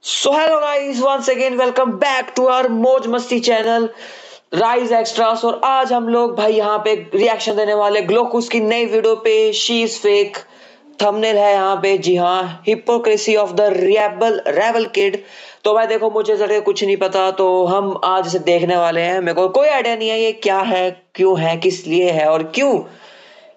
So hello guys, once again welcome back to our मौज मस्ती channel rise extras. और आज हम लोग भाई यहाँ पे रिएक्शन देने वाले ग्लोकुस की नई वीडियो पे। शी इज फेक थंबनेल है यहाँ पे, जी हाँ, hypocrisy of the rebel kid. तो भाई देखो, मुझे जरा कुछ नहीं पता, तो हम आज इसे देखने वाले हैं। मेरे को कोई आइडिया नहीं है ये क्या है, क्यों है, किस लिए है और क्यों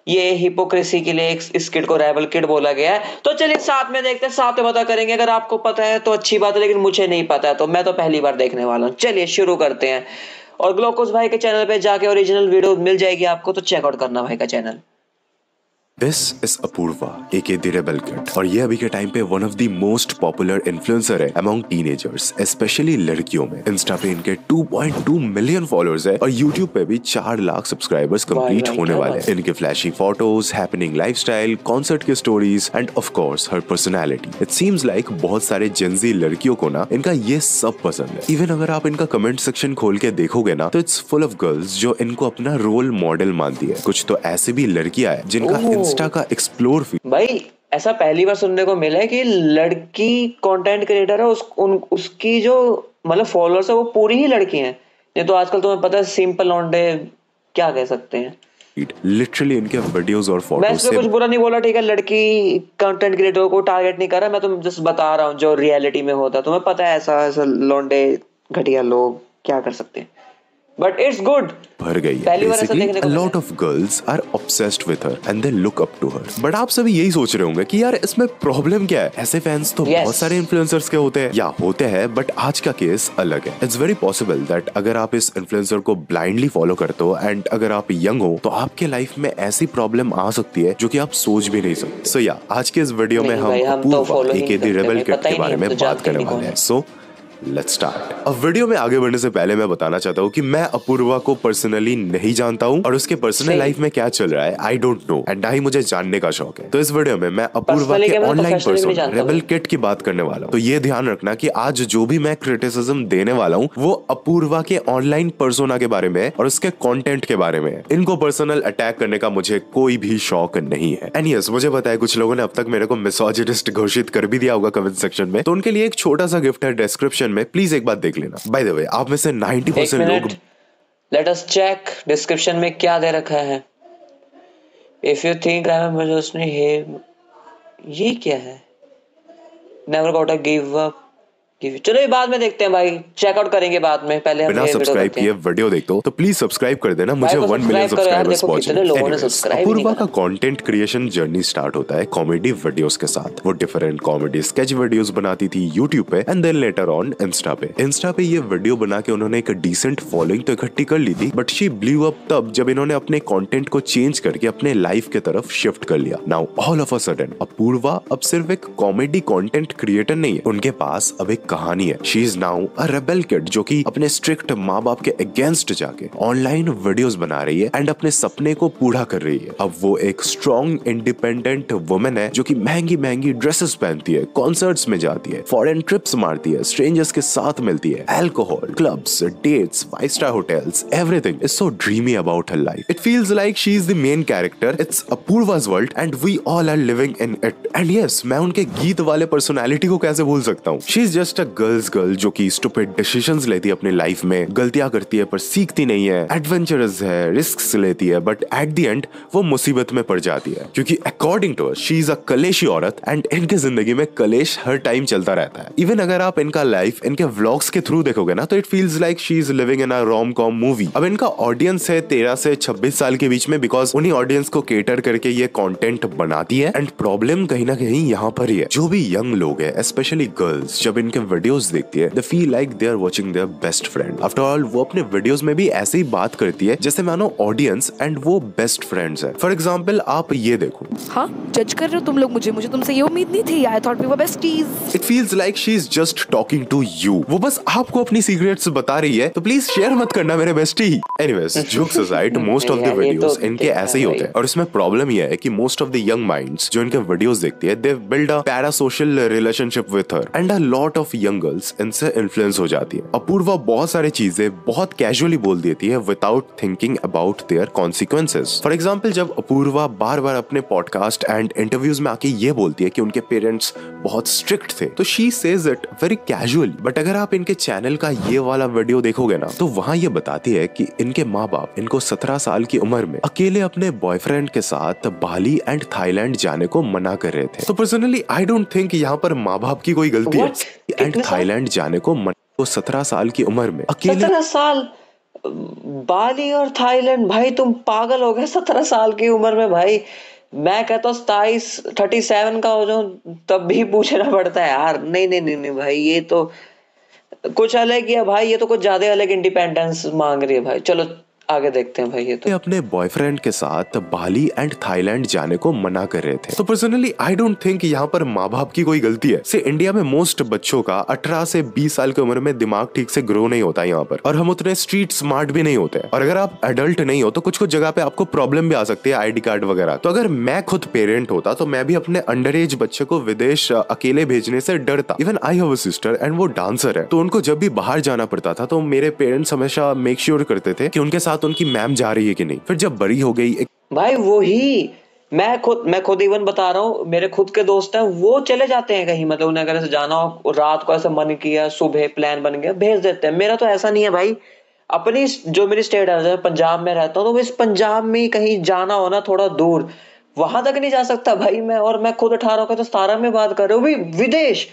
ये हिपोक्रेसी के लिए इस किड को रेबल किड बोला गया है। तो चलिए साथ में देखते हैं, साथ में पता करेंगे। अगर आपको पता है तो अच्छी बात है, लेकिन मुझे नहीं पता है, तो मैं तो पहली बार देखने वाला हूँ। चलिए शुरू करते हैं। और ग्लोकोस भाई के चैनल पे जाके ओरिजिनल वीडियो मिल जाएगी आपको, तो चेकआउट करना भाई का channel. This is Apoorva aka the rebel kid और ये अभी के टाइम पे one of the most popular influencer है अमंग टीनेजर्स, स्पेशली लड़कियों में। इंस्टा पे इनके 2.2 मिलियन फॉलोअर्स है और यूट्यूब पे भी 4 लाख सब्सक्राइबर्स कंप्लीट होने वाले हैं। इनके flashy photos, happening lifestyle, concert की स्टोरीज एंड ऑफ कोर्स हर पर्सनैलिटी। इट सीम्स लाइक बहुत सारे जेंजी लड़कियों को ना इनका ये सब पसंद है। इवन अगर आप इनका कमेंट सेक्शन खोल के देखोगे ना, तो इट्स फुल ऑफ गर्ल्स जो इनको अपना रोल मॉडल मानती है। कुछ तो ऐसे भी लड़कियां हैं जिनका इंस्टा का एक्सप्लोर भाई ऐसा पहली बार सुनने को मिला है कि लड़की कंटेंट क्रिएटर है, उसकी जो मतलब फॉलोअर्स है वो पूरी ही लड़की हैं। नहीं तो आजकल तुम्हें पता है सिंपल लौंडे क्या कह सकते हैं। लिटरली इनके वीडियोस और फोटोज मैं इसमें कुछ बुरा नहीं बोला, ठीक है, लड़की कंटेंट क्रिएटर को टारगेट नहीं कर रहा, मैं तो जस्ट बता रहा हूँ जो रियलिटी में होता है। तुम्हें पता है ऐसा ऐसा लौंडे घटिया लोग क्या कर सकते हैं, बट इट्स गुड। भर गई है। Basically, a lot of girls are obsessed with her and they look up to her. But आप सभी यही सोच रहे होंगे कि यार इसमें प्रॉब्लम क्या है। ऐसे फैंस तो बहुत सारे इन्फ्लुएंसर्स के होते हैं या होते हैं, बट आज का केस अलग है। इट्स वेरी पॉसिबल दैट अगर आप इस इन्फ्लुएंसर को ब्लाइंडली फॉलो करते हो एंड अगर आप यंग हो तो आपके लाइफ में ऐसी प्रॉब्लम आ सकती है जो कि आप सोच भी नहीं सकते। सो या आज के इस वीडियो में हम Apoorva aka the rebel kid के बारे में बात करने वाले हैं। So let's start. अब वीडियो में आगे बढ़ने से पहले मैं बताना चाहता हूँ कि मैं अपूर्वा को पर्सनली नहीं जानता हूँ और उसके पर्सनल लाइफ में क्या चल रहा है आई डोंट नो, एंड ना ही मुझे जानने का शौक है। तो इस वीडियो में मैं अपूर्वा के ऑनलाइन पर्सन रेबल किड की बात करने वाला हूँ। तो ये ध्यान रखना कि आज जो भी मैं क्रिटिसिज्म देने वाला हूँ वो अपूर्वा के ऑनलाइन पर्सोना के बारे में है और उसके कॉन्टेंट के बारे में है। इनको पर्सनल अटैक करने का मुझे कोई भी शौक नहीं है। एंड यस, मुझे पता है कुछ लोगों ने अब तक मेरे को मिसोजिनिस्ट घोषित कर भी दिया होगा कमेंट सेक्शन में, तो उनके लिए एक छोटा सा गिफ्ट है डिस्क्रिप्शन में, प्लीज एक बात देख लेना। बाय द वे, आप में से 90% लोग, लेट अस चेक डिस्क्रिप्शन में क्या दे रखा है। If you think I am उसने ये क्या है, never got a give up. चलो ये बाद में देखते हैं भाई, चेकआउट करेंगे बाद में। पहले हम बिना सब्सक्राइब किए वीडियो देखते हो तो प्लीज सब्सक्राइब कर देना। मुझे 1 मिलियन सब्सक्राइबर्स पहुंचने। अपूर्वा का कंटेंट क्रिएशन जर्नी स्टार्ट होता है कॉमेडी वीडियोस के साथ। वो डिफरेंट कॉमेडी स्केच वीडियोस बनाती थी यूट्यूब पे and then later on Insta पे ये वीडियो बना के उन्होंने एक डिसेंट फॉलोइंग तो इकट्ठी कर ली थी, बट शी ब्लू अप तब जब इन्होंने अपने कंटेंट को चेंज करके अपने लाइफ के तरफ शिफ्ट कर लिया। Now all of a sudden Apoorva अब सिर्फ एक कॉमेडी कंटेंट क्रिएटर नहीं है, उनके पास अब एक कहानी है। She is now a rebel kid जो कि अपने स्ट्रिक्ट माँ बाप के अगेंस्ट जाके ऑनलाइन वीडियोस बना रही है एंड अपने सपने को पूरा कर रही है। अब वो एक स्ट्रॉन्ग इंडिपेंडेंट वुमेन है जो कि महंगी महंगी ड्रेसेस पहनती है, कॉन्सर्ट्स में जाती है, फॉरेन ट्रिप्स मारती है, स्ट्रेंजर्स के साथ मिलती है, alcohol, clubs, dates, five star hotels, everything is so dreamy about her life. It feels like she is the main character. It's Apoorva's world and we all are living in it. And yes, मैं उनके गीत वाले personality को कैसे भूल सकता हूँ। She is just a girl जो कि स्टूपिड डिसीजंस लेती है अपनी लाइफ में, गलतियां करती है पर सीखती नहीं है, एडवेंचरस है, रिस्क्स लेती है, बट एट द एंड वो मुसीबत में पड़ जाती है क्योंकि according to she is a कलेशी औरत एंड इनके जिंदगी में कलेश हर टाइम चलता रहता है। इवन अगर आप इनका लाइफ इनके व्लॉग्स के थ्रू देखोगे ना, तो it feels like she is living in a rom com movie. अब इनका ऑडियंस है 13 से 26 साल के बीच में, बिकॉज उन्हीं ऑडियंस को केटर करके ये कंटेंट बनाती है। एंड प्रॉब्लम कहीं ना कहीं यहाँ पर ही है। जो भी यंग लोग है, स्पेशली गर्ल्स, जब इनके वीडियोस देखती है, they feel like they are watching their best friend. After all, वो अपने वीडियोस में भी ऐसे ही बात करती है जैसे मानो ऑडियंस एंड वो बेस्ट फ्रेंड्स है। फॉर एग्जाम्पल आप ये देखो। हाँ, जज कर रहे हो तुम लोग मुझे तुमसे ये उम्मीद नहीं थी। I thought we were besties. It feels like she is just talking to you. वो बस आपको अपनी सीक्रेट्स बता रही है, तो प्लीज शेयर मत करना मेरे bestie. Anyways, jokes aside, most of the videos इनके ऐसे ही होते हैं और इसमें प्रॉब्लम ये है कि most of the young minds जो इनके वीडियोस देखती है, they build a parasocial relationship with her and a lot of young girls इनसे इन्फ्लुएंस हो जाती है। अपूर्वा बहुत सारी चीजें बहुत कैजुअली बोल देती है without thinking about their consequences. For example, जब अपूर्वा बार बार अपने पॉडकास्ट एंड इंटरव्यूज में आके ये बोलती है कि उनके पेरेंट्स बहुत स्ट्रिक्ट थे, तो she says it very casually. But अगर आप इनके चैनल का ये वाला वीडियो देखोगे ना, तो वहाँ ये बताती है कि इनके माँ बाप इनको 17 साल की उम्र में अकेले अपने बॉयफ्रेंड के साथ बाली एंड थाईलैंड जाने को मना कर रहे थे। तो पर्सनली आई डोंट थिंक यहाँ पर माँ बाप की कोई गलती है एंड थाईलैंड जाने को 17 साल की उम्र में अकेले। 17 साल बाली और थाईलैंड, भाई तुम पागल हो गए 17 साल की उम्र में। भाई मैं कहता हूँ 37 का हो जाऊं तब भी पूछना पड़ता है यार। नहीं नहीं नहीं नहीं भाई, ये तो कुछ अलग ही है भाई, ये तो कुछ ज्यादा अलग इंडिपेंडेंस मांग रही है भाई। चलो आगे देखते हैं भाई। ये तो अपने बॉयफ्रेंड के साथ बाली एंड थाईलैंड जाने को मना कर रहे थे। तो पर्सनली आई डोंट थिंक यहाँ पर माँ बाप की कोई गलती है। से इंडिया में मोस्ट बच्चों का 18 से 20 साल की उम्र में दिमाग ठीक से ग्रो नहीं होता यहाँ पर, और हम उतने स्ट्रीट स्मार्ट भी नहीं होते। और अगर आप एडल्ट नहीं हो तो कुछ कुछ जगह पे आपको प्रॉब्लम भी आ सकती है, ID कार्ड वगैरह। तो अगर मैं खुद पेरेंट होता तो मैं भी अपने अंडर एज बच्चे को विदेश अकेले भेजने से डरता। Even I have a sister and वो डांसर है, तो उनको जब भी बाहर जाना पड़ता था तो मेरे पेरेंट्स हमेशा मेक श्योर करते थे कि उनके साथ उनकी मैम जा रही है कि नहीं। फिर जब बड़ी हो गई भाई, वही मैं खुद इवन बता रहा हूँ, मेरे खुद के दोस्त हैं, वो चले जाते हैं कहीं, मतलब उन्हें अगर ऐसे जाना हो, रात को ऐसा मन किया, सुबह प्लान बन गया, भेज देते हैं। मेरा तो ऐसा नहीं है भाई। अपनी जो मेरी स्टेट है, पंजाब में रहता हूँ, तो इस पंजाब में कहीं जाना हो ना थोड़ा दूर, वहां तक नहीं जा सकता भाई मैं। और मैं खुद 18 का तो 17 में बात कर रहा हूँ, विदेश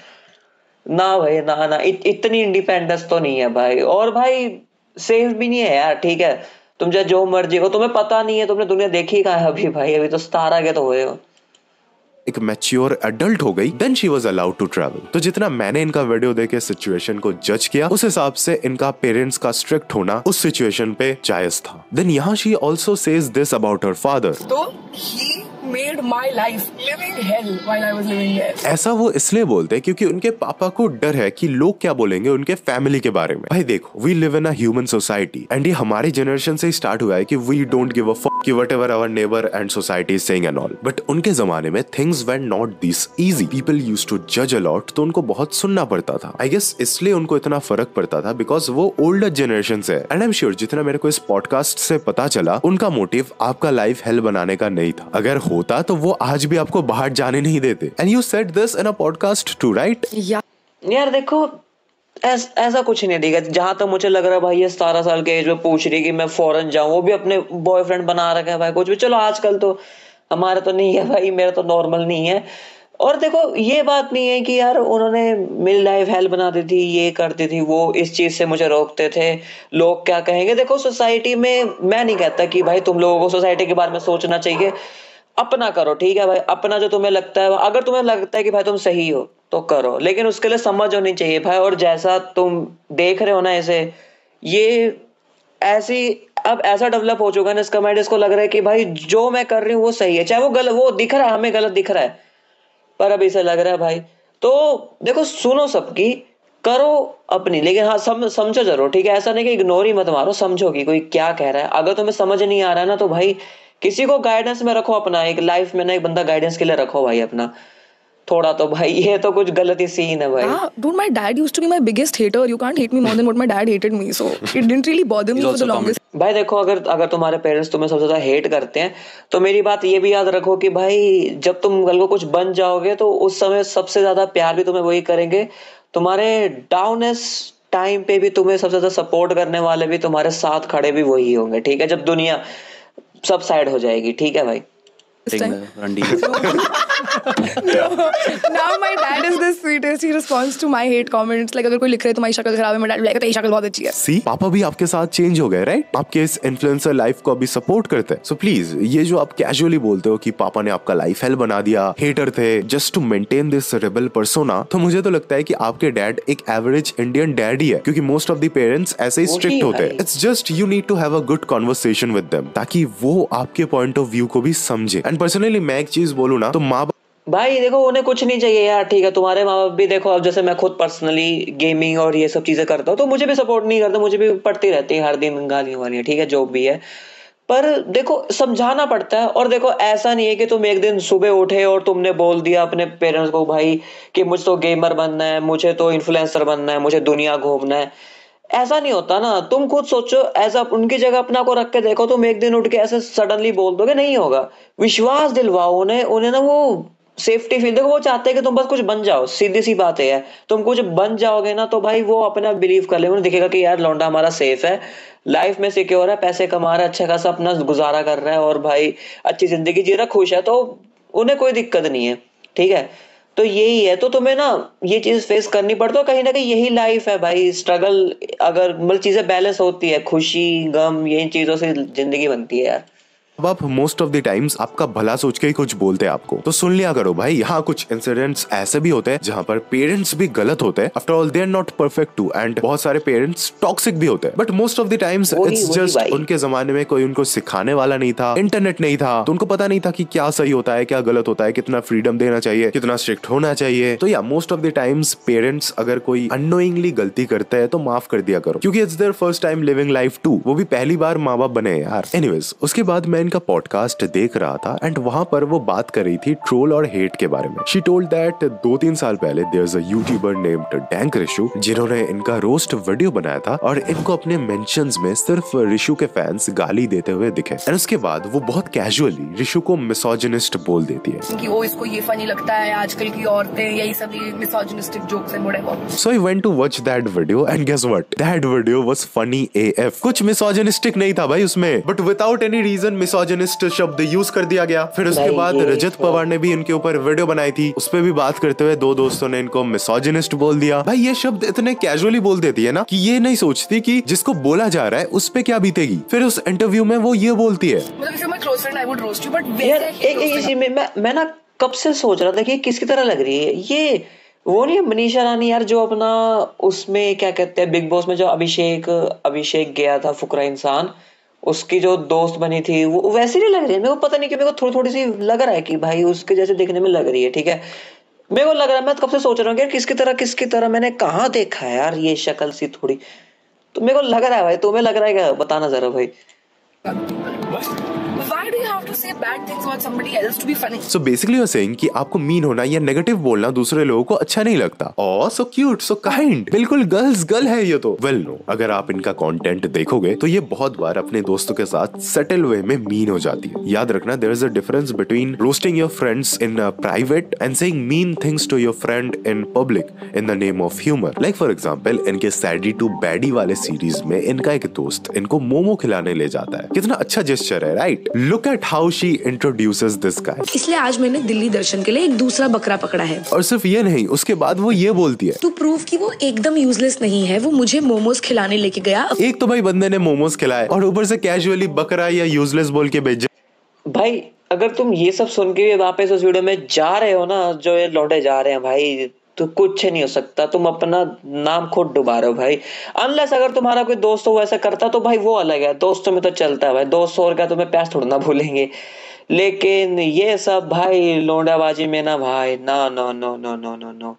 ना भाई, ना इतनी इंडिपेंडेंस तो नहीं है भाई। और भाई सेफ भी नहीं है यार। ठीक है, तुम चाहे जो मर्जी हो, तुम्हें पता नहीं है, तुमने दुनिया देखी कहाँ है अभी भाई। अभी तो 17 के तो हुए हो। एक मैच्योर एडल्ट हो गई, then she was allowed to travel. तो जितना मैंने इनका वीडियो देख के सिचुएशन को जज किया, उस हिसाब से इनका पेरेंट्स का स्ट्रिक्ट होना उस सिचुएशन पे जायज था। देन यहाँ she also says this about her father. तो he made my life living hell while I was living there. ऐसा वो इसलिए बोलते हैं क्योंकि उनके पापा को डर है कि लोग क्या बोलेंगे उनके फैमिली के बारे में। भाई देखो, we live in a human society and ये हमारी जनरेशन से ही स्टार्ट हुआ है कि we don't give a fuck कि whatever our neighbour and society is saying and all. But उनके जमाने में things went not this easy. People used to जज अ लॉट, तो उनको बहुत सुनना पड़ता था। आई गेस इसलिए उनको इतना फर्क पड़ता था बिकॉज वो ओल्डर जनरेशन से है। एंड आई एम श्योर जितना मेरे को इस पॉडकास्ट से पता चला, उनका मोटिव आपका लाइफ हेल बनाने का नहीं था। अगर होता तो वो आज भी आपको बाहर जाने नहीं देते। And you said this in a podcast too, right? यार देखो, ऐसा कुछ नहीं दिखा। जहां तक मुझे लग रहा है भाई, ये 17 साल के एज में पूछ रही कि मैं फॉरेन जाऊं, वो भी अपने बॉयफ्रेंड बना रखा है भाई। कुछ भी, चलो आजकल तो हमारा तो नहीं है भाई, मेरा तो नॉर्मल नहीं है। और देखो, ये बात नहीं है कि यार उन्होंने मेरी लाइफ हेल बना दी थी, ये करती थी, वो इस चीज से मुझे रोकते थे, लोग क्या कहेंगे। देखो, सोसाइटी में मैं नहीं कहता कि भाई तुम लोगों को सोसाइटी के बारे में सोचना चाहिए। अपना करो, ठीक है भाई, अपना जो तुम्हें लगता है। अगर तुम्हें लगता है कि भाई तुम सही हो तो करो, लेकिन उसके लिए समझ होनी चाहिए भाई। और जैसा तुम देख रहे हो ना, ऐसे ये ऐसी अब ऐसा डेवलप हो चुका है ना इसका माइंड, इसको लग रहा है कि भाई जो मैं कर रही हूँ वो सही है, चाहे वो गलत, वो दिख रहा है हमें गलत दिख रहा है, पर अब इसे लग रहा है भाई। तो देखो, सुनो सबकी, करो अपनी, लेकिन हाँ समझो जरूर, ठीक है? ऐसा नहीं कि इग्नोर ही मत मारो, समझो कि कोई क्या कह रहा है। अगर तुम्हें समझ नहीं आ रहा है ना, तो भाई किसी को गाइडेंस में रखो अपना। एक लाइफ में ना एक बंदा गाइडेंस के लिए रखो भाई अपना थोड़ा। तो भाई ये तो कुछ गलत ही सीन है भाई। Dude, my dad used to be my biggest hater. You can't hate me more than what my dad hated me. So it didn't really bother me for the longest. भाई देखो, अगर तुम्हारे पेरेंट्स तुम्हें सबसे ज्यादा hate करते हैं, तो मेरी बात ये भी याद रखो कि भाई जब तुम कल को कुछ बन जाओगे तो उस समय सबसे ज्यादा प्यार भी तुम्हें वही करेंगे। तुम्हारे डाउनेस्ट टाइम पे भी तुम्हें सबसे ज्यादा सपोर्ट करने वाले भी, तुम्हारे साथ खड़े भी वही होंगे, ठीक है? जब दुनिया सब साइड हो जाएगी, ठीक है भाई? Now my dad is the sweetest. He responds to my hate comments. Like अगर कोई लिख रहा है तुम्हारी शक्ल खराब है, my dad will be like तेरी शक्ल बहुत अच्छी है। See, पापा भी आपके साथ चेंज हो गए, राइट? आपके इस इन्फ्लुएंसर लाइफ को अभी सपोर्ट करते हैं। सो प्लीज, ये जो आप कैजुअली बोलते हो कि पापा ने आपका लाइफ हेल बना दिया, हेटर थे, just to maintain this rebel persona, तो मुझे तो लगता है कि आपके डैड एक एवरेज इंडियन डैड ही है, क्योंकि मोस्ट ऑफ द पेरेंट्स ऐसे ही स्ट्रिक्ट होते हैं। It's just you need to have a good conversation with them, ताकि वो आपके पॉइंट ऑफ व्यू को भी समझे। एंड पर्सनली मैं एक चीज बोलूं ना, तो माँ भाई देखो, उन्हें कुछ नहीं चाहिए यार, ठीक है? तुम्हारे माँ बाप भी देखो, अब जैसे मैं खुद पर्सनली गेमिंग और ये सब चीजें करता हूँ, तो मुझे भी सपोर्ट नहीं करता, मुझे भी पड़ती रहती है हर दिन गालियां वालियां, ठीक है? जो भी है, पर देखो समझाना पड़ता है। और देखो ऐसा नहीं है कि तुम एक दिन सुबह उठे और तुमने बोल दिया अपने पेरेंट्स को भाई कि मुझे तो गेमर बनना है, मुझे तो इन्फ्लुएंसर बनना है, मुझे दुनिया घूमना है। ऐसा नहीं होता ना। तुम खुद सोचो, ऐसा उनकी जगह अपना को रख के देखो। तुम एक दिन उठ के ऐसे सडनली बोल दोगे, नहीं होगा। विश्वास दिलवाओ उन्हें ना वो सेफ्टी फील। देखो वो चाहते हैं कि तुम बस कुछ बन जाओ, सीधी सी बात है। तुम कुछ बन जाओगे ना तो भाई वो अपना बिलीव कर ले, उन्हें दिखेगा कि यार लौंडा हमारा सेफ है, लाइफ में सिक्योर है, पैसे कमा रहा है, अच्छा खासा अपना गुजारा कर रहा है और भाई अच्छी जिंदगी जी रहा, खुश है, तो उन्हें कोई दिक्कत नहीं है। ठीक है, तो यही है। तो तुम्हें ना ये चीज फेस करनी पड़ती है। कहीं ना कहीं यही लाइफ है भाई। स्ट्रगल अगर मतलब चीजें बैलेंस होती है, खुशी गम यही चीजों से जिंदगी बनती है यार। अब आप मोस्ट ऑफ द टाइम्स आपका भला सोच के ही कुछ बोलते हैं आपको, तो सुन लिया करो भाई। यहाँ कुछ इंसिडेंट्स ऐसे भी होते हैं जहाँ पर पेरेंट्स भी गलत होते हैं। After all they are not perfect too, and बहुत सारे पेरेंट्स टॉक्सिक भी होते हैं। But most of the times it's just उनके जमाने में कोई उनको सिखाने वाला नहीं था, इंटरनेट नहीं था, तो उनको पता नहीं था कि क्या सही होता है, क्या गलत होता है, कितना फ्रीडम देना चाहिए, कितना स्ट्रिक्ट होना चाहिए। तो या most of the times parents अगर कोई अननोइंगली गलती करते हैं तो माफ कर दिया करो, क्योंकि it's their first time living life too. वो भी पहली बार माँ बाप बने यार। एनीवेज, उसके बाद मैं इनका पॉडकास्ट देख रहा था एंड वहां पर वो बात कर रही थी ट्रोल और हेट के बारे में। शी टोल्ड दैट 2-3 साल पहले there is a YouTuber named dank Rishu, जिन्होंने इनका रोस्ट वीडियो बनाया था और इनको अपने मेंशंस में सिर्फ रिशु के फैंस गाली देते हुए दिखे। एंड उसके बाद वो बहुत कैजुअली रिशु को मिसोजिनिस्ट बोल देती है कि वो इसको ये फनी लगता है, आजकल की औरतें यही सब misogynistic jokes and whatever. So I went to watch that video and guess what, that video was funny AF. कुछ मिसोजिनिस्टिक नहीं था भाई उसमें, but without any reason misogynist शब्द यूज कर दिया गया। फिर उसके बाद रजत पवार ने भी इनके ऊपर वीडियो बनाई थी, उस पे भी बात करते हुए दो दोस्तों ने इनको मिसोजिनिस्ट बोल दिया। भाई ये शब्द इतने कैजुअली बोल देती है ना कि ये नहीं सोचती कि जिसको बोला जा रहा है उस पे क्या बीतेगी। फिर उस इंटरव्यू में वो ये बोलती है, मैं ना कब से सोच रहा था कि किसकी तरह लग रही है ये। वो नहीं मनीषा रानी यार, जो अपना उसमें क्या कहते हैं बिग बॉस में जो अभिषेक गया था फुकरा इंसान, उसकी जो दोस्त बनी थी वो वैसी नहीं लग रही है। मेरे को पता नहीं कि मेरे को थोड़ी सी लग रहा है कि भाई उसके जैसे दिखने में लग रही है। ठीक है, मेरे को लग रहा है, मैं कब से सोच रहा हूँ कि किसकी तरह मैंने कहाँ देखा है यार ये शक्ल सी थोड़ी। तो मेरे को लग रहा है भाई, तुम्हें लग रहा है क्या, बताना जरा भाई। Why do you have to say bad things about somebody else to be funny? So basically you're saying कि आपको मीन होना या नेगेटिव बोलना दूसरे लोगों को अच्छा नहीं लगता। Oh, so cute, so kind, बिल्कुल गर्ल है ये तो। Well no, अगर आप इनका कंटेंट देखोगे तो ये बहुत बार अपने दोस्तों के साथ सटल वे में मीन हो जाती है। याद रखना, there is a difference between roasting your friends in private and saying mean things to your friend in public in the name of humor. Like for example, इनके सैडी टू बैडी वाले series में इनका एक दोस्त इनको मोमो खिलाने ले जाता है। कितना अच्छा जेस्चर है, right? Look at how she introduces this guy. इसलिए आज मैंने दिल्ली दर्शन के लिए एक दूसरा बकरा पकड़ा है। और सिर्फ ये नहीं, उसके बाद वो ये बोलती है, टू प्रूव कि वो एकदम यूजलेस नहीं है, वो मुझे मोमोज खिलाने लेके गया। एक तो भाई बंदे ने मोमोज खिलाए और ऊपर से कैजुअली बकरा या यूजलेस बोल के भेजा। भाई अगर तुम ये सब सुन के वापस उस वीडियो में जा रहे हो ना, जो ये लौटे जा रहे हैं भाई, तो कुछ नहीं हो सकता। तुम अपना नाम खुद डुबा रहे हो भाई। अनलेस अगर तुम्हारा कोई दोस्त हो वैसा करता तो भाई वो अलग है, दोस्तों में तो चलता है भाई, दोस्त और क्या तुम्हें प्यास थोड़ा ना भूलेंगे। लेकिन ये सब भाई लोंडाबाजी में ना भाई, ना no no no no no no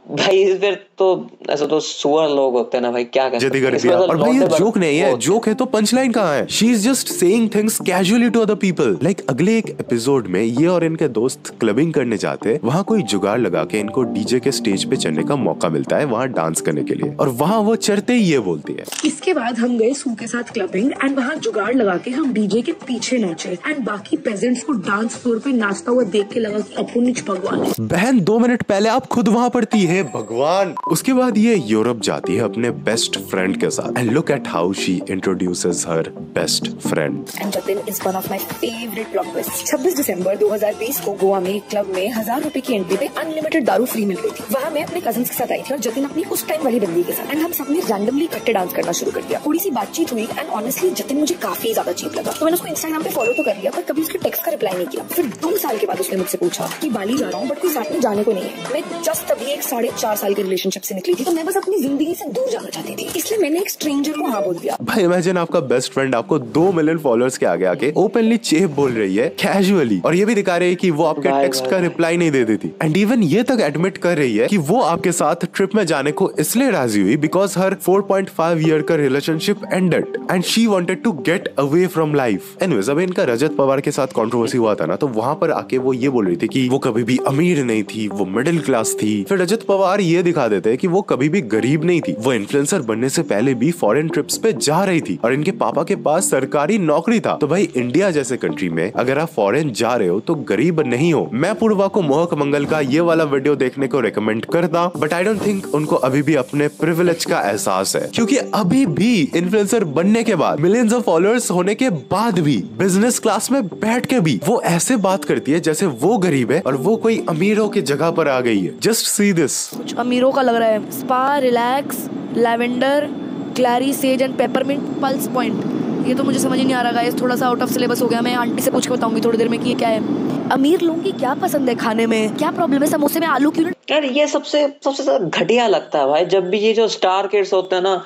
भाई, फिर तो ऐसा तो सुअर लोग होते हैं ना भाई, क्या कर सकते हैं। और भाई ये जोक नहीं है, जोक है तो पंचलाइन कहाँ है? She is just saying things casually to other people. Like अगले एक एपिसोड में ये और इनके दोस्त क्लबिंग करने जाते हैं, वहाँ कोई जुगाड़ लगा के इनको डीजे के स्टेज पे चढ़ने का मौका मिलता है वहाँ डांस करने के लिए, और वहाँ वो चढ़ते ही ये बोलती है। इसके बाद हम गए सू के साथ क्लबिंग एंड वहाँ जुगाड़ लगा के हम डीजे के पीछे नाचे एंड बाकी पेजेंट्स को डांस फ्लोर पे नाचता हुआ देख के लगा कि अपुनिच भगवान है। बहन 2 मिनट पहले आप खुद वहाँ पढ़ती है भगवान। उसके बाद ये यूरोप जाती है अपने बेस्ट फ्रेंड के साथ and look at how she introduces her best friend. And Jatin is one of my favourite plot twist. 26 दिसंबर 2020 को गोवा में क्लब में 1000 रुपए की एंट्री पे अनलिमिटेड दारू फ्री मिल रही थी। वहाँ मैं अपने कजिन्स के साथ आई थी और जतिन अपनी उस टाइम वाली बंदी के साथ, एंड हम सबने रैंडमली इकट्ठे डांस करना शुरू कर दिया। थोड़ी सी बातचीत हुई एंड ऑनेस्टली जतिन मुझे काफी ज्यादा चीप लगा, तो मैंने उसको इंस्टाग्राम पे फॉलो तो कर लिया पर कभी उसके टेक्स्ट का रिप्लाई नहीं किया। फिर 2 साल के बाद उसने मुझसे पूछा कि बाली जा रहा हूँ बट कोई साथ में जाने को नहीं है। मैं जस्ट तभी एक 4.5 साल के रिलेशनशिप से निकली थी, तो मैं बस अपनी जिंदगी से दूर जाना चाहती थी, इसलिए मैंने एक स्ट्रेंजर को हाँ बोल दिया। भाई इमेजिन आपका बेस्ट फ्रेंड आपको 2 मिलियन फॉलोअर्स के आगे आके ओपनली चेप बोल रही है कैजुअली, और ये भी दिखा रही है कि वो आपके टेक्स्ट का रिप्लाई नहीं दे देती, एंड इवन ये तक एडमिट कर रही है कि वो आपके साथ ट्रिप में जाने को इसलिए राजी हुई बिकॉज हर 4.5 ईयर का relationship ended and she wanted to get away from life. Anyways, अब इनका रजत पवार के साथ कंट्रोवर्सी हुआ था ना, तो वहां पर आके वो ये बोल रही थी कि वो कभी भी अमीर नहीं थी, वो मिडिल क्लास थी। फिर रजत पवार ये दिखा देते हैं कि वो कभी भी गरीब नहीं थी, वो इन्फ्लुएंसर बनने से पहले भी फॉरेन ट्रिप्स पे जा रही थी और इनके पापा के पास सरकारी नौकरी था। तो भाई इंडिया जैसे कंट्री में अगर आप फॉरेन जा रहे हो तो गरीब नहीं हो। मैं पूर्वा को मोहक मंगल का ये वाला वीडियो देखने को रेकमेंड करता, बट आई डोंट थिंक उनको अभी भी अपने प्रिविलेज का एहसास है, क्योंकि अभी भी इन्फ्लुएंसर बनने के बाद, मिलियंस ऑफ फॉलोअर्स होने के बाद भी, बिजनेस क्लास में बैठ के भी वो ऐसे बात करती है जैसे वो गरीब है और वो कोई अमीरों की जगह पर आ गई है। Just see this. कुछ अमीरों का लग रहा है। Spa, relax, lavender, क्लैरी says and peppermint pulse point. ये तो मुझे समझ ही नहीं आ रहा गाइस, थोड़ा सा आउट ऑफ सिलेबस हो गया। मैं आंटी से पूछ के बताऊंगी थोड़ी देर में कि ये क्या है। अमीर लोगों की क्या पसंद है खाने में, क्या प्रॉब्लम है समोसे में आलू क्यों? यार ये सबसे ज्यादा घटिया लगता है भाई, जब भी ये जो स्टार किड्स होते हैं ना,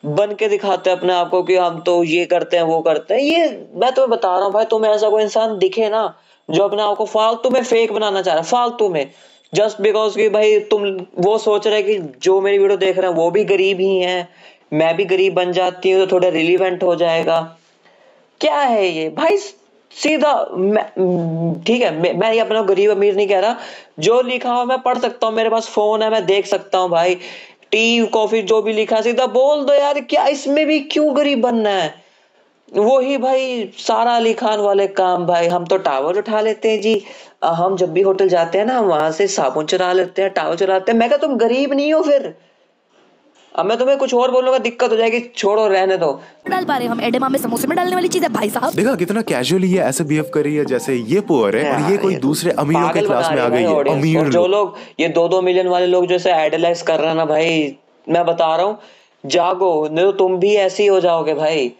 बन के दिखाते हैं अपने आप को कि हम तो ये करते हैं वो करते हैं। ये मैं तुम्हें बता रहा हूँ भाई, तुम्हें ऐसा कोई इंसान दिखे ना जो अपने आप को फालतू में फेक बनाना चाह रहा है, फालतू में, जस्ट बिकॉज कि भाई तुम वो सोच रहे कि जो मेरी वीडियो देख रहे हैं वो भी गरीब ही हैं, मैं भी गरीब बन जाती हूँ तो थोड़ा रिलीवेंट हो जाएगा। क्या है ये भाई? सीधा ठीक है, मैं ये अपना गरीब अमीर नहीं कह रहा, जो लिखा हो मैं पढ़ सकता हूँ, मेरे पास फोन है, मैं देख सकता हूँ भाई। टी कॉफी जो भी लिखा सीधा बोल दो यार, क्या इसमें भी क्यों गरीब बनना है? वही भाई सारा अली खान वाले काम भाई, हम तो टावल उठा लेते हैं जी, हम जब भी होटल जाते हैं ना वहां से साबुन चुरा लेते हैं, टावल चुराते हैं। मैं क्या तुम गरीब नहीं हो फिर? अब मैं तुम्हें कुछ और बोलूंगा दिक्कत हो जाएगी, छोड़ो रहने दो। डाल पा रहे हम एडेमा में समोसे में डालने वाली चीज है भाई साहब। देखा कितना कैजुअली ये ऐसे बिहेव कर रही है जैसे ये पुअर है और ये कोई दूसरे अमीरों के क्लास में आ गई है। अमीर जो लोग ये 2-2 मिलियन वाले लोग जैसे आइडलाइज कर रहे हैं ना भाई, मैं बता रहा हूँ जागो, नहीं तो तुम भी ऐसे ही हो जाओगे भाई,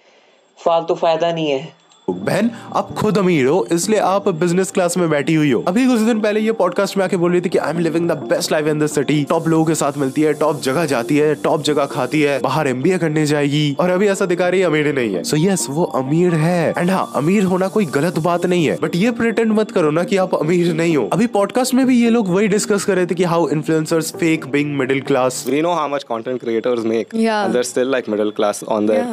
फालतू फायदा नहीं है। बहन आप खुद अमीर हो इसलिए आप बिजनेस क्लास में बैठी हुई हो। अभी कुछ दिन पहले ये पॉडकास्ट में आके बोल रही थी कि I am living the best life in this city, top लोगों के साथ मिलती है, टॉप जगह जाती है, टॉप जगह खाती है, बाहर MBA करने जाएगी, और अभी ऐसा दिखा रही है अमीर नहीं है। सो यस वो अमीर है, एंड हाँ अमीर होना कोई गलत बात नहीं है, बट ये प्रिटेंड मत करो ना कि आप अमीर नहीं हो। अभी पॉडकास्ट में भी ये लोग वही डिस्कस कर रहे थे कि how influencers fake being middle class. We know how much content creators make, and they're still like middle class on their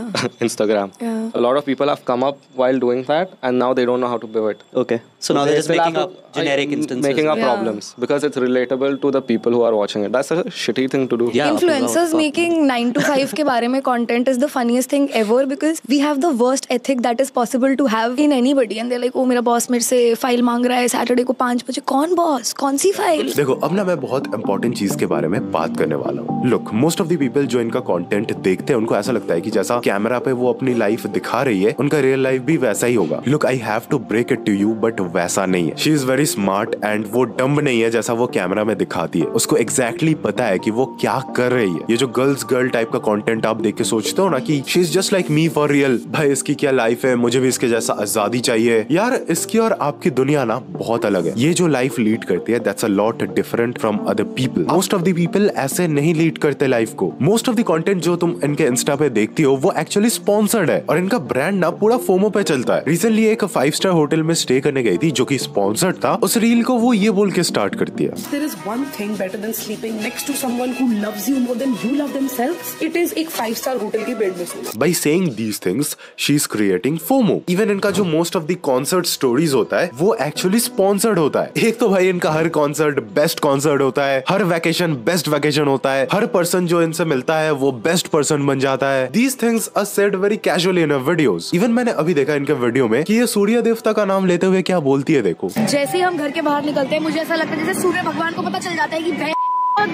Instagram. A lot of people have come up while doing that, and now they don't know how to pivot. Okay, so now they're just making up generic instances, making up problems because it's relatable to the people who are watching it. That's a shitty thing to do. Influencers making 9 to 5 के बारे में content is the funniest thing ever because we have the worst ethic that is possible to have in anybody, and they're like, oh मेरा boss मेरे से file मांग रहा है Saturday को 5 बजे। कौन बॉस, कौन सी फाइल? देखो अब ना मैं बहुत इंपॉर्टेंट चीज के बारे में बात करने वाला हूँ। Look, most of the people जो इनका कंटेंट देखते हैं उनको ऐसा लगता है कि जैसा कैमरा पे वो अपनी लाइफ दिखा रही है उनका रियल लाइफ भी वैसा ही होगा। Look, I have to break it to you, but वैसा नहीं है। She is very smart and वो डम्ब नहीं है जैसा वो कैमरा में दिखाती है। उसको एग्जैक्टली पता है कि वो क्या कर रही है। ये जो गर्ल टाइप का कंटेंट आप देख के सोचते हो ना कि she is just like me for real, भाई इसकी क्या लाइफ है, मुझे भी इसके जैसा आजादी चाहिए। यार इसकी और आपकी दुनिया ना बहुत अलग है। ये जो लाइफ लीड करती है that's a lot different from other people. Most of the people ऐसे नहीं लीड करते लाइफ को। मोस्ट ऑफ द कंटेंट जो तुम इनके इंस्टा पे देखती हो वो एक्चुअली स्पॉन्सर्ड है और इनका ब्रांड ना पूरा फोमो पे चलता है। रिसेंटली एक 5 स्टार होटल में स्टे करने गई थी जो कि स्पॉन्सर्ड था। उस रील को वो ये बोल के स्टार्ट करती है, There is one thing better than sleeping next to someone who loves you more than you love themselves. It is एक 5-star होटल के बेड में सोना। By saying these things, she is creating FOMO. Even इनका जो most of the concert stories होता है वो actually sponsored होता है। एक तो भाई इनका हर कॉन्सर्ट बेस्ट कॉन्सर्ट होता है, हर वैकेशन बेस्ट वैकेशन होता है, हर पर्सन जो इनसे मिलता है वो बेस्ट पर्सन बन जाता है। These things are said very casually in her videos. Even मैंने अभी देखा इनके वीडियो में कि ये सूर्य देवता का नाम लेते हुए क्या बोलती है, देखो। जैसे ही हम घर के बाहर निकलते हैं मुझे ऐसा लगता है जैसे सूर्य भगवान को पता चल जाता है कि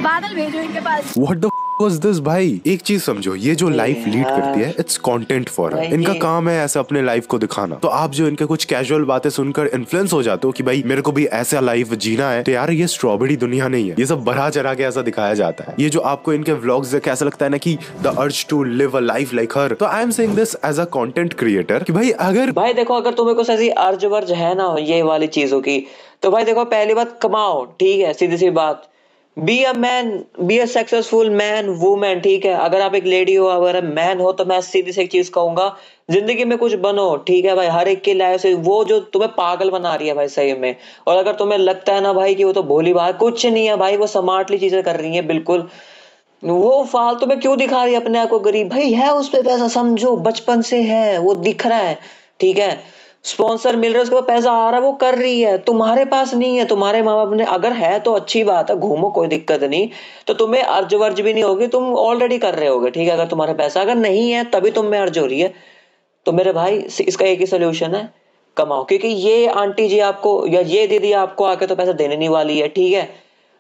बादल भेजो इनके पास। What the was this भाई? एक चीज समझो, ये जो लाइफ लीड करती है इट्स कंटेंट फॉर हर। इनका काम है ऐसे अपने लाइफ को दिखाना। तो आप जो इनके कुछ कैजुअल बातें सुनकर इन्फ्लुएंस हो जाते हो कि भाई मेरे को भी ऐसा लाइफ जीना है, तो यार ये स्ट्रॉबेरी दुनिया नहीं है। ये सब बढ़ा चढ़ा के ऐसा दिखाया जाता है। ये जो आपको इनके व्लॉग्स देख ऐसा लगता है ना कि the urge to live a life like her. तो I am saying this as a content creator कि भाई अगर देखो अगर तुम्हें कुछ ऐसी अर्ज वर्ज है ना ये वाली चीजों की, तो भाई देखो पहली बात कमाओ, ठीक है, सीधी सी बात। Be a man, be a successful man, women, ठीक है। अगर आप एक लेडी हो, अगर मैन हो, तो मैं सीधी सी एक चीज कहूंगा, जिंदगी में कुछ बनो, ठीक है भाई। हर एक की लाइफ से वो जो तुम्हें पागल बना रही है भाई सही में, और अगर तुम्हें लगता है ना भाई कि वो तो भोली बात, कुछ नहीं है भाई, वो स्मार्टली चीजें कर रही है बिल्कुल। वो फालतू में क्यों दिखा रही है अपने आप को गरीब? भाई है उस पे पैसा, समझो बचपन से है, वो दिख रहा है, ठीक है। स्पॉन्सर मिल रहा है, उसके पास पैसा आ रहा है, वो कर रही है, तुम्हारे पास नहीं है। तुम्हारे माँ बाप ने, अगर है तो अच्छी बात है, घूमो, कोई दिक्कत नहीं, तो तुम्हें अर्ज वर्ज भी नहीं होगी, तुम ऑलरेडी कर रहे होगे, ठीक है। अगर तुम्हारे पैसा अगर नहीं है तभी तुम में अर्ज हो रही है, तो मेरे भाई इसका एक ही सोल्यूशन है, कमाओ। क्योंकि ये आंटी जी आपको या ये दीदी आपको आके तो पैसा देने नहीं वाली है, ठीक है।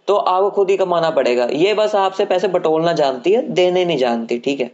तो आपको खुद ही कमाना पड़ेगा। ये बस आपसे पैसे बटोरना जानती है, देने नहीं जानती, ठीक है।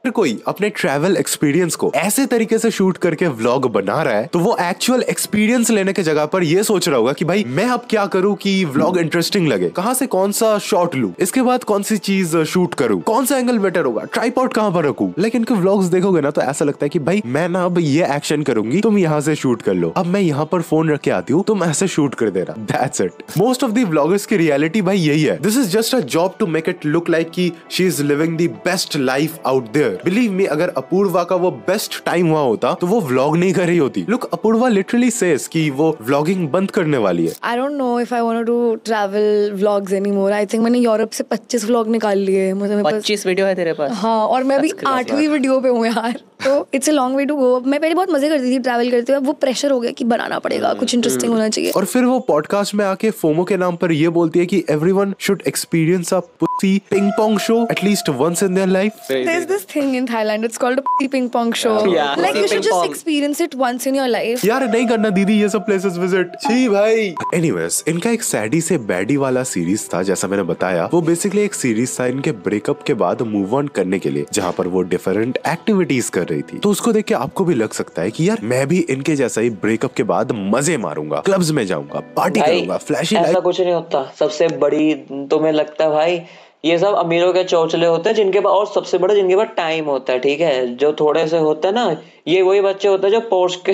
फिर कोई अपने ट्रैवल एक्सपीरियंस को ऐसे तरीके से शूट करके व्लॉग बना रहा है, तो वो एक्चुअल एक्सपीरियंस लेने के जगह पर ये सोच रहा होगा कि भाई मैं अब क्या करूं कि व्लॉग इंटरेस्टिंग लगे, कहां से कौन सा शॉट लूं, इसके बाद कौन सी चीज शूट करूं, कौन सा एंगल बेटर होगा, ट्राइपॉड कहां पर रखूं। लेकिन इनके व्लॉग्स देखोगे ना तो ऐसा लगता है कि भाई मैं ना अब ये एक्शन करूंगी, तुम यहाँ से शूट कर लो, अब मैं यहाँ पर फोन रख के आती हूँ, तुम ऐसे शूट कर देना, that's it. Most of the vloggers की रियलिटी भाई यही है। This is just a job to make it look like कि she is living the best life out there. Believe me, अगर अपूर्वा का वो बेस्ट टाइम हुआ होता तो वो व्लॉग नहीं कर रही होती। लुक, अपूर्वा लिटरली सेज कि वो व्लॉगिंग बंद करने वाली है। I don't know if I want to do travel vlogs anymore. I think मैंने यूरोप से 25 व्लॉग निकाल लिए। मुझे 25 वीडियो है तेरे पास? हाँ, और मैं अभी 8वीं वीडियो पे हूँ यार, तो it's a long way to go. मैं पहले बहुत मजे करती थी ट्रैवल करते हुए, अब वो प्रेशर हो गया कि बनाना पड़ेगा, कुछ इंटरेस्टिंग होना चाहिए। और फिर वो पॉडकास्ट में आके फोमो के नाम पर ये बोलती है कि everyone should experience a pussy ping pong show at least once in their life. There is this thing in Thailand, it's called a ping pong show. Like you should just experience it once in your life. यार नहीं करना दीदी ये सब places visit, छी भाई। Anyways, इनका एक सैडी से बैडी वाला सीरीज था, जैसा मैंने बताया। वो बेसिकली एक सीरीज था इनके ब्रेकअप के बाद मूव ऑन करने के लिए, जहाँ पर वो डिफरेंट एक्टिविटीज कर रही थी। तो उसको देख के आपको भी लग सकता है कि यार मैं भी इनके जैसा ही ब्रेकअप के बाद मजे मारूंगा, क्लब्स में जाऊंगा, पार्टी करूंगा, फ्लैशी लाइफ। ऐसा कुछ नहीं होता। सबसे बड़ी तुम्हें लगता है भाई ये सब अमीरों के चौचले होते हैं जिनके पास, और सबसे बड़ा जिनके पास टाइम होता है, ठीक है। जो थोड़े से होते हैं ना, ये वही बच्चे होते हैं जो पोर्श के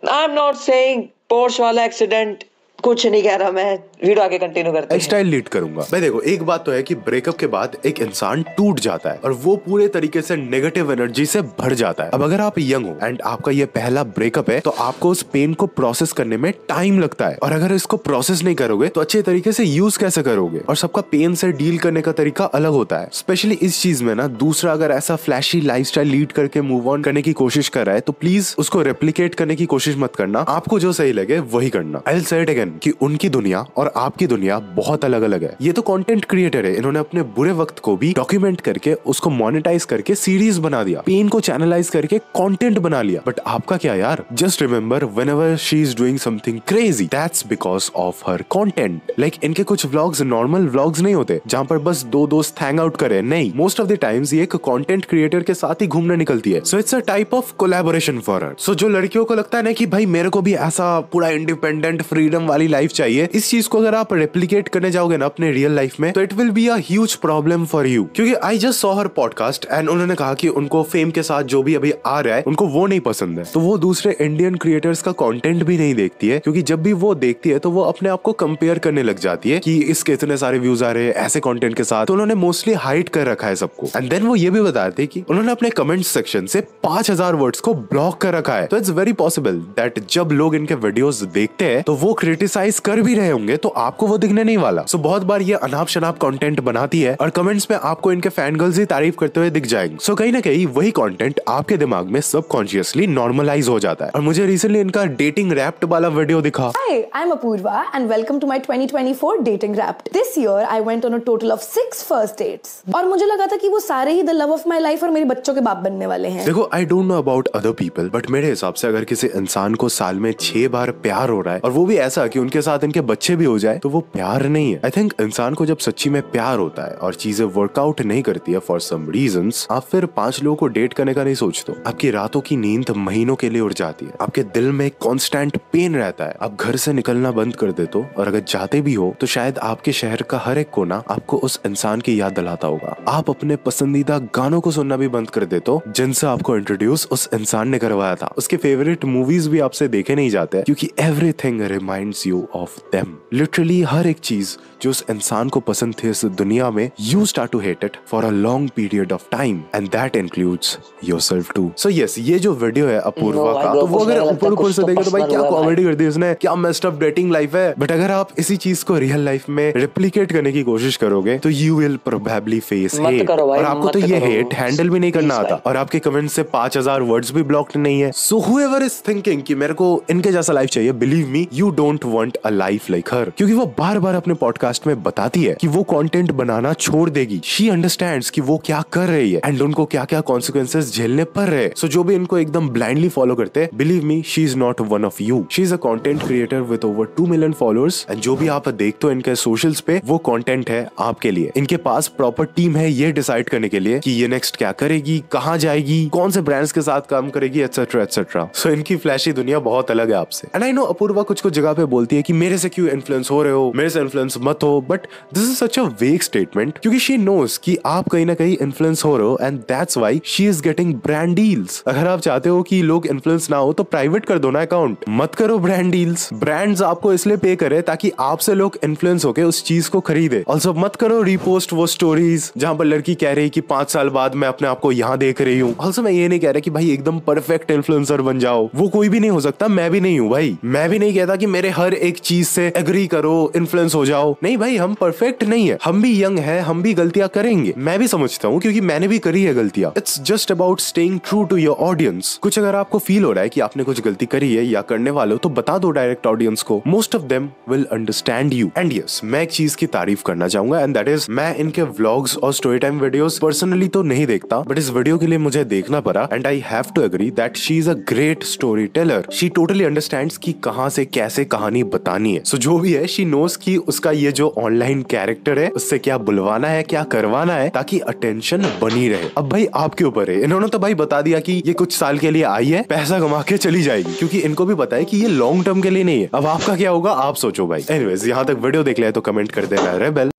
I am not saying Porsche वाला एक्सीडेंट, कुछ नहीं कह रहा मैं, वीडियो आगे कंटिन्यू करते हैं। स्टाइल लीड करूंगा मैं। देखो, एक बात तो है कि ब्रेकअप के बाद एक इंसान टूट जाता है और वो पूरे तरीके से नेगेटिव एनर्जी से भर जाता है। अब अगर आप यंग हो एंड आपका ये पहला ब्रेकअप है, तो आपको उस पेन को प्रोसेस करने में टाइम लगता है, और अगर इसको प्रोसेस नहीं करोगे तो अच्छे तरीके से यूज कैसे करोगे। और सबका पेन से डील करने का तरीका अलग होता है, स्पेशली इस चीज में ना। दूसरा अगर ऐसा फ्लैशी लाइफस्टाइल लीड करके मूव ऑन करने की कोशिश कर रहा है, तो प्लीज उसको रेप्लिकेट करने की कोशिश मत करना। आपको जो सही लगे वही करना। I will say it again कि उनकी दुनिया और आपकी दुनिया बहुत अलग अलग है। ये तो कंटेंट क्रिएटर है, इन्होंने अपने बुरे वक्त को भी डॉक्यूमेंट करके उसको मोनेटाइज करके सीरीज बना दिया, पेन को चैनलाइज करके कंटेंट बना लिया। बट आपका क्या यार? Just remember, whenever she is doing something crazy, that's because of her content. Like इनके कुछ व्लॉग्स नॉर्मल व्लॉग्स नहीं होते जहां पर बस दो दोस्त हैंग आउट करे, नहीं। मोस्ट ऑफ द टाइम्स ये एक कंटेंट क्रिएटर के साथ ही घूमने निकलती है। So it's a type of collaboration for her. So जो लड़कियों को लगता है ना कि भाई मेरे को भी ऐसा पूरा इंडिपेंडेंट फ्रीडम वाली लाइफ चाहिए, इस चीज को अगर आप रेप्लिकेट करने जाओगे ना अपने रियल लाइफ में, तो it will be a huge problem for you. क्योंकि I just saw her podcast and उन्होंने कहा कि उनको फेम के साथ जो भी अभी आ रहा है उनको वो नहीं पसंद है, तो वो दूसरे इंडियन क्रिएटर्स का कंटेंट भी नहीं देखती है। क्योंकि जब भी वो देखती है तो वो अपने आप को कंपेयर करने लग जाती है कि इसके इतने सारे व्यूज आ रहे हैं ऐसे कंटेंट के साथ, तो उन्होंने मोस्टली हाइड कर रखा है सबको। एंड देन वो ये भी बताते हैं कि उन्होंने अपने कमेंट सेक्शन से 5000 वर्ड्स को ब्लॉक कर रखा है। तो इट्स वेरी पॉसिबल दैट जब लोग इनके वीडियोस देखते हैं तो वो क्रिटिसाइज कर भी रहे होंगे, तो आपको वो दिखने नहीं वाला। सो बहुत बार ये अनाप शनाप कंटेंट बनाती है और कमेंट्स में आपको इनके फैन गर्ल्स ही तारीफ करते हुए दिख जाएंगे। सो कहीं ना कहीं वही कंटेंट आपके दिमाग में सबकॉन्शियसली नॉर्मलाइज हो जाता है। और मुझे रिसेंटली इनका डेटिंग रैप्ड वाला वीडियो दिखा। Hi, I'm Apurva and welcome to my 2024 Dating Wrapped. This year I went on a total of 6 first dates. और मुझे लगा था कि वो सारे ही the love of my life और मेरे बच्चों के बाप बनने वाले हैं। देखो, I don't know about other people, but मेरे हिसाब से अगर किसी इंसान को साल में 6 बार प्यार हो रहा है और वो भी ऐसा कि उनके साथ इनके बच्चे भी हो जाए तो वो प्यार नहीं है। आई थिंक इंसान को जब सच्ची में प्यार होता है और चीजें वर्कआउट नहीं करती है फॉर सम रीजंस, आप फिर 5 लोगों को डेट करने का नहीं सोचते। आपकी रातों की नींद महीनों के लिए उड़ जाती है, आपके दिल में कॉन्स्टेंट पेन रहता है, आप घर से निकलना बंद कर देते हो, और अगर जाते भी हो तो शायद आपके शहर का हर एक कोना आपको उस इंसान की याद दिलाता होगा। आप अपने पसंदीदा गानों को सुनना भी बंद कर देते हो जिनसे आपको इंट्रोड्यूस उस इंसान ने करवाया था। उसके फेवरेट मूवीज भी आपसे देखे नहीं जाते क्योंकि everything reminds you of them. Literally हर एक चीज जो उस इंसान को पसंद थी इस दुनिया में, you start to hate it for a long period of time, and that includes yourself too. So yes, ये जो वीडियो है अपूर्वा का, तो वो अगर ऊपर से देखे तो भाई क्या कॉमेडी कर दी उसने, क्या मेस्ड अप डेटिंग लाइफ है। बट अगर आप इसी चीज को रियल लाइफ में रिप्लिकेट करने की कोशिश करोगे तो you will probably face hate, और आपको तो ये हेट हैंडल भी नहीं करना आता, और आपके कमेंट से 5000 वर्ड्स भी ब्लॉक्ड नहीं है। सो हूएवर इज थिंकिंग कि मेरे को इनके जैसा लाइफ चाहिए, believe me you don't want a life like her, क्योंकि वो बार बार अपने पॉडकास्ट में बताती है कि वो कंटेंट बनाना छोड़ देगी। शी अंडरस्टैंड्स कि वो क्या कर रही है एंड उनको क्या क्या कॉन्सिक्वेंसेस झेलने पड़ रहे हैं। सो जो भी इनको एकदम ब्लाइंडली फॉलो करते हैं, believe me she is not one of you. She is a content creator with over 2 million followers, and जो भी आप देखते हो इनके सोशल्स पे, वो कंटेंट है आपके लिए। इनके पास प्रॉपर टीम है ये डिसाइड करने के लिए कि ये नेक्स्ट क्या करेगी, कहां जाएगी, कौन से ब्रांड्स के साथ काम करेगी, एटसेट्रा एटसेट्रा। सो इनकी फ्लैशी दुनिया बहुत अलग है आपसे। एंड आई नो अपूर्वा कुछ कुछ जगह पे बोलती है कि मेरे से क्यों इन्फ्लुएंस हो रहे हो, मेरे से इन्फ्लुएंस मत हो, बट दिस इज सच अ वेग स्टेटमेंट, क्योंकि शी नोस कि आप कहीं ना कहीं इन्फ्लुएंस हो रहे हो, and that's why she is getting brand deals. अगर आप चाहते हो कि लोग इन्फ्लुएंस ना हो तो प्राइवेट कर दो ना अकाउंट, मत करो ब्रांड डील्स। ब्रांड्स आपको इसलिए पे करे ताकि आपसे लोग इन्फ्लुएंस होके उस चीज को खरीदे। ऑल्सो मत करो रीपोस्ट वो स्टोरीज जहां पर लड़की कह रही कि 5 साल बाद मैं अपने आप को यहाँ देख रही हूँ। ऑल्सो मैं ये नहीं कह रहा कि भाई एकदम परफेक्ट इन्फ्लुएंसर बन जाओ, वो कोई भी नहीं हो सकता, मैं भी नहीं हूँ भाई। मैं भी नहीं कहता कि मेरे हर एक चीज से एग्री करो, इन्फ्लुएंस हो जाओ, नहीं भाई, हम परफेक्ट नहीं है, हम भी यंग है, हम भी गलतियां करेंगे, मैं भी समझता हूँ क्योंकि मैंने भी करी है गलतियां। It's just about staying true to your audience. कुछ अगर आपको फील हो रहा है कि आपने कुछ गलती करी है या करने वाले हो तो बता दो डायरेक्ट ऑडियंस को, most of them will understand you. And yes, मैं एक चीज की तारीफ करना चाहूंगा, एंड दैट इज मैं इनके व्लॉग्स और स्टोरी टाइम वीडियोस पर्सनली तो नहीं देखता, बट इस वीडियो के लिए मुझे देखना पड़ा, and I have to agree that she is a great storyteller. She totally understands कि कहां से कैसे कहानी बतानी है। सो जो भी है, शी नोस कि उसका ये जो ऑनलाइन कैरेक्टर है उससे क्या बुलवाना है, क्या करवाना है, ताकि अटेंशन बनी रहे। अब भाई आपके ऊपर है, इन्होंने तो भाई बता दिया कि ये कुछ साल के लिए आई है, पैसा कमा के चली जाएगी, क्योंकि इनको भी पता है कि ये लॉन्ग टर्म के लिए नहीं है। अब आपका क्या होगा आप सोचो भाई। एनीवेज, यहाँ तक वीडियो देख लिया तो कमेंट कर देना रेबेल।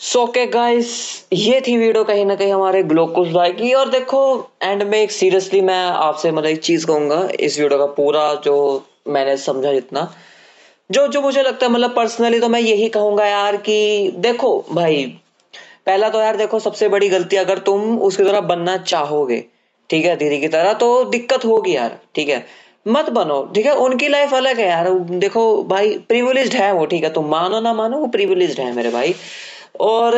सो ओके गाइस, ये थी वीडियो कहीं ना कहीं हमारे ग्लोकुस भाई की। और देखो एंड में एक सीरियसली मैं आपसे मतलब एक चीज कहूंगा, इस वीडियो का पूरा जो मैंने समझा जितना जो मुझे लगता है, मतलब पर्सनली तो मैं यही कहूंगा यार कि देखो भाई, पहला तो यार देखो, सबसे बड़ी गलती अगर तुम उसकी तरह बनना चाहोगे, ठीक है, दीदी की तरह, तो दिक्कत होगी यार, ठीक है, मत बनो, ठीक है। उनकी लाइफ अलग है यार, देखो भाई प्रिविलेज्ड है वो, ठीक है, तुम मानो ना मानो वो प्रिविलेज्ड है मेरे भाई। और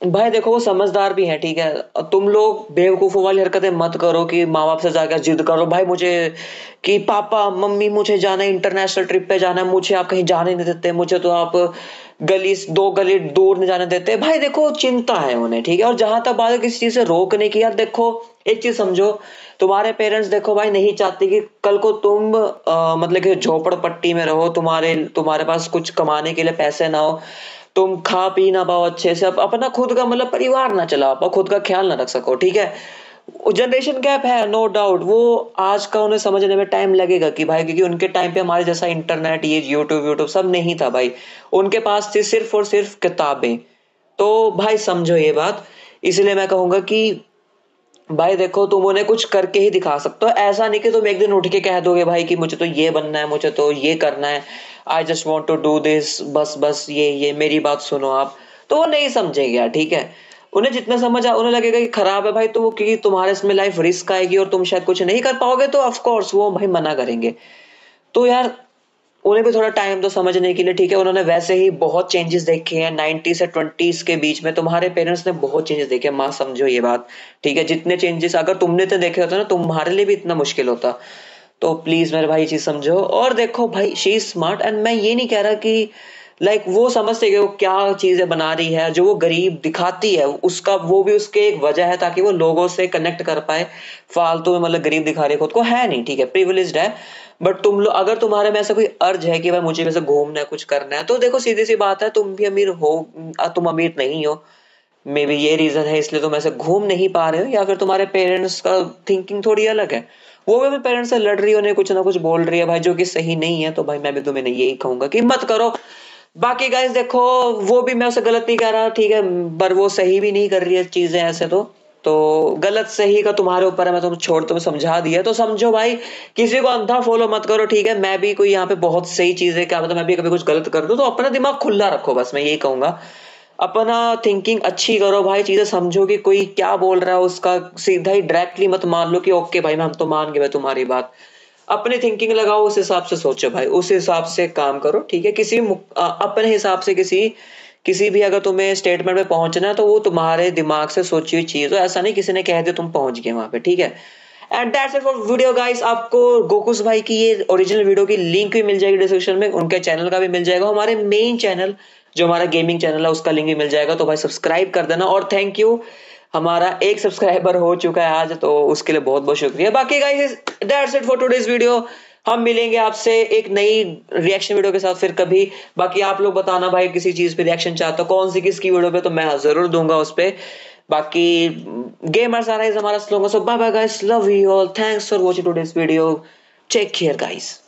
भाई देखो वो समझदार भी है, ठीक है। तुम लोग बेवकूफों वाली हरकतें मत करो कि माँ बाप से जाकर जिद करो भाई मुझे कि पापा मम्मी मुझे जाना है, इंटरनेशनल ट्रिप पे जाना है, मुझे आप कहीं जाने नहीं देते, मुझे तो आप 2 गली दूर नहीं जाने देते। भाई देखो चिंता है उन्हें, ठीक है। और जहां तक बात है किसी चीज से रोकने की, यार देखो एक चीज समझो, तुम्हारे पेरेंट्स देखो भाई नहीं चाहते कि कल को तुम मतलब कि झोपड़पट्टी में रहो, तुम्हारे पास कुछ कमाने के लिए पैसे ना हो, तुम खा पी ना पाओ अच्छे से, अपना खुद का मतलब परिवार ना चला पाओ, खुद का ख्याल ना रख सको, ठीक है। जनरेशन गैप है, नो डाउट, वो आज का उन्हें समझने में टाइम लगेगा कि भाई, क्योंकि उनके टाइम पे हमारे जैसा इंटरनेट, ये यूट्यूब सब नहीं था भाई, उनके पास थी सिर्फ और सिर्फ किताबें। तो भाई समझो ये बात, इसलिए मैं कहूंगा कि भाई देखो तुम उन्हें कुछ करके ही दिखा सकते हो, ऐसा नहीं कि तुम एक दिन उठ के कह दोगे भाई कि मुझे तो ये बनना है, मुझे तो ये करना है, I just want to do this, बस ये मेरी बात सुनो आप, तो वो नहीं समझेगा, ठीक है। उन्हें जितना समझ उन्हें लगेगा कि खराब है भाई, तो वो क्योंकि तुम्हारे इसमें लाइफ रिस्क आएगी और तुम शायद कुछ नहीं कर पाओगे, तो ऑफ कोर्स वो भाई मना करेंगे। तो यार उन्हें भी थोड़ा टाइम तो समझने के लिए, ठीक है। उन्होंने वैसे ही बहुत चेंजेस देखे हैं 90 से 20s के बीच में, तुम्हारे पेरेंट्स ने बहुत चेंजेस देखे, माँ समझो ये बात, ठीक है। जितने चेंजेस अगर तुमने तो देखे होते ना, तुम्हारे लिए भी इतना मुश्किल होता, तो प्लीज मेरे भाई चीज समझो। और देखो भाई शी इज स्मार्ट, एंड मैं ये नहीं कह रहा कि लाइक वो समझते कि वो क्या चीजें बना रही है, जो वो गरीब दिखाती है उसका, वो भी उसके एक वजह है ताकि वो लोगों से कनेक्ट कर पाए। फालतू में मतलब गरीब दिखा रही है खुद को, है नहीं, ठीक है, प्रिविलेज्ड है। बट तुम लोग अगर तुम्हारे में ऐसा कोई अर्ज है कि भाई मुझे वैसे घूमना है, कुछ करना है, तो देखो सीधी सी बात है, तुम भी अमीर हो, तुम अमीर नहीं हो, मे बी ये रीजन है इसलिए तुम ऐसे घूम नहीं पा रहे हो, या फिर तुम्हारे पेरेंट्स का थिंकिंग थोड़ी अलग है, वो भी अपने पेरेंट्स से लड़ रही है, उन्हें कुछ ना कुछ बोल रही है भाई जो कि सही नहीं है। तो भाई मैं भी तुम्हें यही कहूंगा कि मत करो। बाकी गाइस देखो, वो भी मैं उसे गलत नहीं कह रहा, ठीक है, पर वो सही भी नहीं कर रही है चीजें ऐसे, तो गलत सही का तुम्हारे ऊपर है, मैं तुम्हें समझा दिया, तो समझो भाई, किसी को अंधा फॉलो मत करो, ठीक है। मैं भी कोई यहाँ पे बहुत सही चीज है, क्या मतलब मैं भी कभी कुछ गलत कर दूं, तो अपना दिमाग खुला रखो, बस मैं यही कहूंगा। अपना थिंकिंग अच्छी करो भाई, चीजें समझो कि कोई क्या बोल रहा है, उसका सीधा ही डायरेक्टली मत मान लो कि ओके भाई हम तो मान गए तुम्हारी बात। अपनी थिंकिंग लगाओ, उस हिसाब से सोचो भाई, उस हिसाब से काम करो, ठीक है। अपने हिसाब से किसी भी अगर तुम्हें स्टेटमेंट पे पहुंचना है तो वो तुम्हारे दिमाग से सोची हुई चीज हो, ऐसा नहीं किसी ने कह दिया तुम पहुंच गए वहां पे, ठीक है। And that's it for video guys. आपको गोकुस भाई की ये ओरिजिनल वीडियो की लिंक भी मिल जाएगी डिस्क्रिप्शन में, उनके चैनल का भी मिल जाएगा, हमारे मेन चैनल जो हमारा गेमिंग चैनल है उसका लिंक भी मिल जाएगा, तो भाई सब्सक्राइब कर देना। और थैंक यू, हमारा 1 सब्सक्राइबर हो चुका है आज, तो उसके लिए बहुत बहुत शुक्रिया। बाकी guys that's it for today's video. हम मिलेंगे आपसे एक नई रिएक्शन वीडियो के साथ फिर कभी। बाकी आप लोग बताना भाई किसी चीज पे रिएक्शन चाहते हो, कौन सी किसकी वीडियो पे, तो मैं जरूर दूंगा उस पे। बाकी गेमर्स आर हमारा slogan. So bye bye guys, love you all, thanks for watching today's video, take care guys.